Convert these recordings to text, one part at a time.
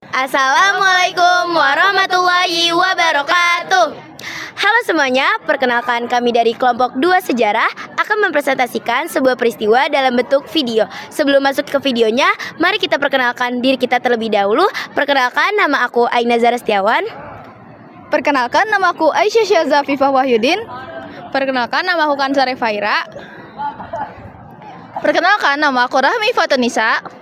Assalamualaikum warahmatullahi wabarakatuh. Halo semuanya, perkenalkan kami dari kelompok 2 sejarah akan mempresentasikan sebuah peristiwa dalam bentuk video. Sebelum masuk ke videonya, mari kita perkenalkan diri kita terlebih dahulu. Perkenalkan, nama aku Aina Zara Setiawan. Perkenalkan, nama aku Aisyah Syaza Fifah Wahyudin. Perkenalkan, nama aku Kansare Faira. Perkenalkan, nama aku Rahmi Fatunisa.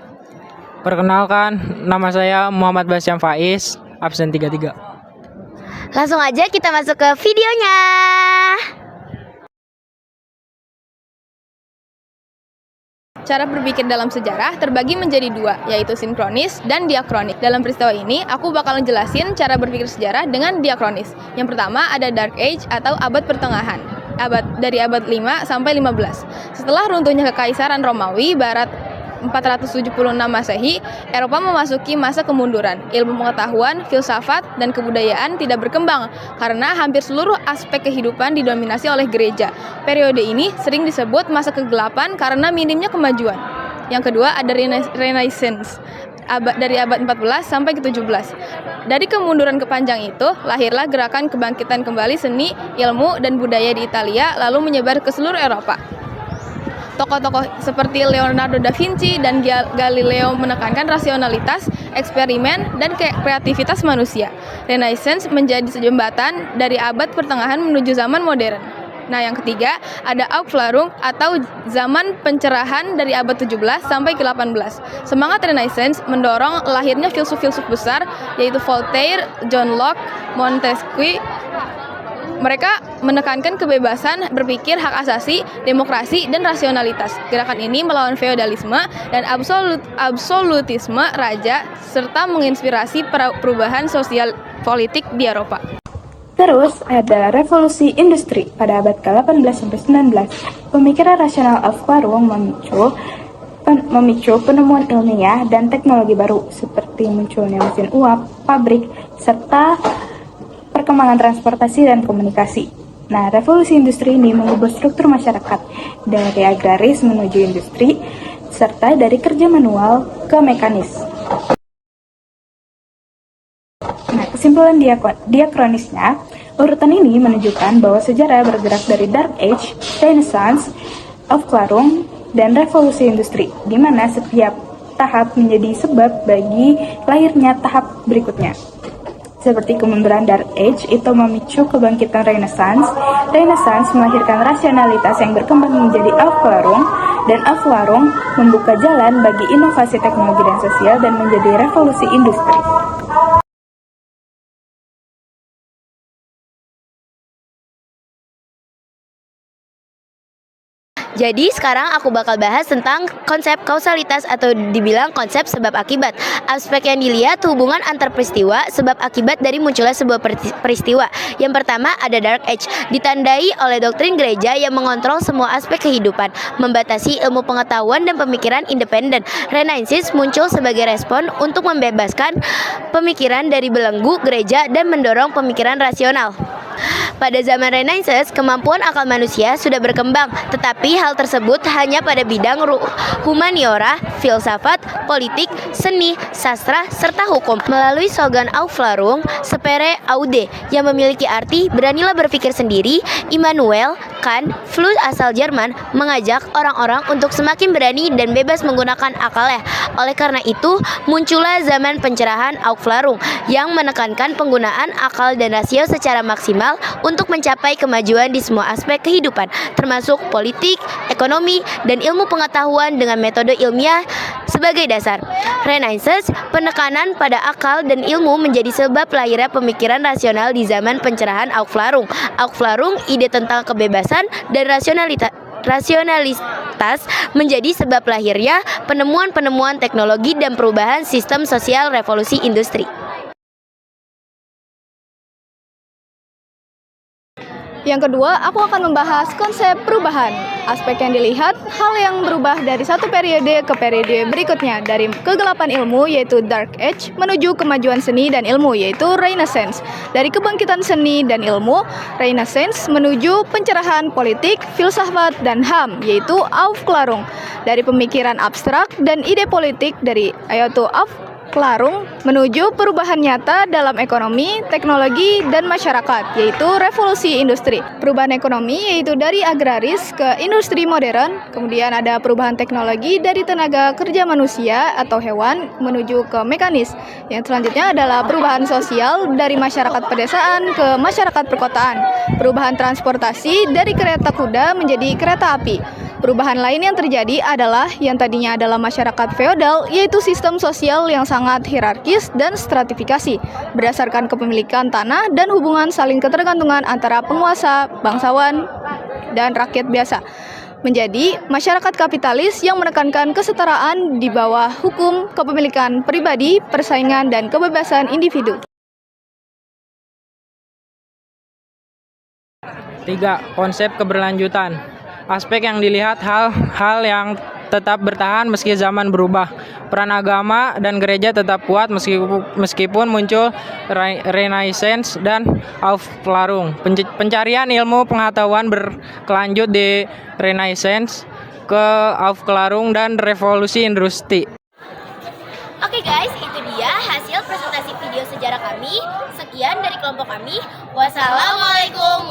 Perkenalkan, nama saya Muhammad Basyam Faiz, absen 33. Langsung aja kita masuk ke videonya. Cara berpikir dalam sejarah terbagi menjadi dua, yaitu sinkronis dan diakronis. Dalam peristiwa ini, aku bakal jelasin cara berpikir sejarah dengan diakronis. Yang pertama ada Dark Age atau abad pertengahan, dari abad 5 sampai 15. Setelah runtuhnya Kekaisaran Romawi Barat 476 Masehi, Eropa memasuki masa kemunduran. Ilmu pengetahuan, filsafat, dan kebudayaan tidak berkembang karena hampir seluruh aspek kehidupan didominasi oleh gereja. Periode ini sering disebut masa kegelapan karena minimnya kemajuan. Yang kedua ada Renaissance, dari abad 14 sampai ke-17. Dari kemunduran kepanjang itu, lahirlah gerakan kebangkitan kembali seni, ilmu, dan budaya di Italia lalu menyebar ke seluruh Eropa. Tokoh-tokoh seperti Leonardo da Vinci dan Galileo menekankan rasionalitas, eksperimen, dan kreativitas manusia. Renaissance menjadi jembatan dari abad pertengahan menuju zaman modern. Nah, yang ketiga ada Aufklärung atau zaman pencerahan dari abad 17 sampai ke-18. Semangat Renaissance mendorong lahirnya filsuf-filsuf besar yaitu Voltaire, John Locke, Montesquieu. Mereka menekankan kebebasan berpikir, hak asasi, demokrasi, dan rasionalitas. Gerakan ini melawan feodalisme dan absolutisme raja, serta menginspirasi perubahan sosial politik di Eropa. Terus ada revolusi industri pada abad ke-18-19. Pemikiran rasional Aufklärung memicu penemuan ilmiah dan teknologi baru seperti munculnya mesin uap, pabrik, serta perkembangan transportasi dan komunikasi. Nah, revolusi industri ini mengubah struktur masyarakat dari agraris menuju industri, serta dari kerja manual ke mekanis. Nah, kesimpulan diakronisnya, urutan ini menunjukkan bahwa sejarah bergerak dari Dark Age, Renaissance, Aufklärung, dan revolusi industri, di mana setiap tahap menjadi sebab bagi lahirnya tahap berikutnya. Seperti kemunduran Dark Age itu memicu kebangkitan Renaissance. Renaissance melahirkan rasionalitas yang berkembang menjadi Aufklärung, dan Aufklärung membuka jalan bagi inovasi teknologi dan sosial dan menjadi revolusi industri. Jadi sekarang aku bakal bahas tentang konsep kausalitas atau dibilang konsep sebab akibat. Aspek yang dilihat hubungan antar peristiwa sebab akibat dari munculnya sebuah peristiwa. Yang pertama ada Dark Age, ditandai oleh doktrin gereja yang mengontrol semua aspek kehidupan, membatasi ilmu pengetahuan dan pemikiran independen. Renaissance muncul sebagai respon untuk membebaskan pemikiran dari belenggu gereja dan mendorong pemikiran rasional. Pada zaman Renaissance, kemampuan akal manusia sudah berkembang, tetapi hal tersebut hanya pada bidang humaniora, filsafat, politik, seni, sastra, serta hukum. Melalui slogan Aufklärung, Spare Aude, yang memiliki arti beranilah berpikir sendiri, Immanuel Kant, filsuf asal Jerman, mengajak orang-orang untuk semakin berani dan bebas menggunakan akalnya. Oleh karena itu, muncullah zaman pencerahan Aufklärung yang menekankan penggunaan akal dan rasio secara maksimal untuk mencapai kemajuan di semua aspek kehidupan, termasuk politik, ekonomi, dan ilmu pengetahuan dengan metode ilmiah sebagai dasar. Renaissance, penekanan pada akal dan ilmu menjadi sebab lahirnya pemikiran rasional di zaman pencerahan Aufklärung. Aufklärung, ide tentang kebebasan dan rasionalitas menjadi sebab lahirnya penemuan-penemuan teknologi dan perubahan sistem sosial revolusi industri. Yang kedua, aku akan membahas konsep perubahan. Aspek yang dilihat, hal yang berubah dari satu periode ke periode berikutnya, dari kegelapan ilmu yaitu Dark Age menuju kemajuan seni dan ilmu yaitu Renaissance. Dari kebangkitan seni dan ilmu, Renaissance menuju pencerahan politik, filsafat, dan HAM yaitu Aufklärung. Dari pemikiran abstrak dan ide politik yaitu Aufklärung menuju perubahan nyata dalam ekonomi, teknologi, dan masyarakat, yaitu revolusi industri. Perubahan ekonomi yaitu dari agraris ke industri modern, kemudian ada perubahan teknologi dari tenaga kerja manusia atau hewan menuju ke mekanis. Yang selanjutnya adalah perubahan sosial dari masyarakat pedesaan ke masyarakat perkotaan. Perubahan transportasi dari kereta kuda menjadi kereta api. Perubahan lain yang terjadi adalah yang tadinya adalah masyarakat feodal, yaitu sistem sosial yang sangat hierarkis dan stratifikasi, berdasarkan kepemilikan tanah dan hubungan saling ketergantungan antara penguasa, bangsawan, dan rakyat biasa. Menjadi masyarakat kapitalis yang menekankan kesetaraan di bawah hukum, kepemilikan pribadi, persaingan, dan kebebasan individu. 3. Konsep keberlanjutan. Aspek yang dilihat hal yang tetap bertahan meski zaman berubah. Peran agama dan gereja tetap kuat meskipun muncul Renaissance dan Aufklärung. Pencarian ilmu pengetahuan berkelanjut di Renaissance ke Aufklärung dan revolusi industri. Oke guys, itu dia hasil presentasi video sejarah kami. Sekian dari kelompok kami. Wassalamualaikum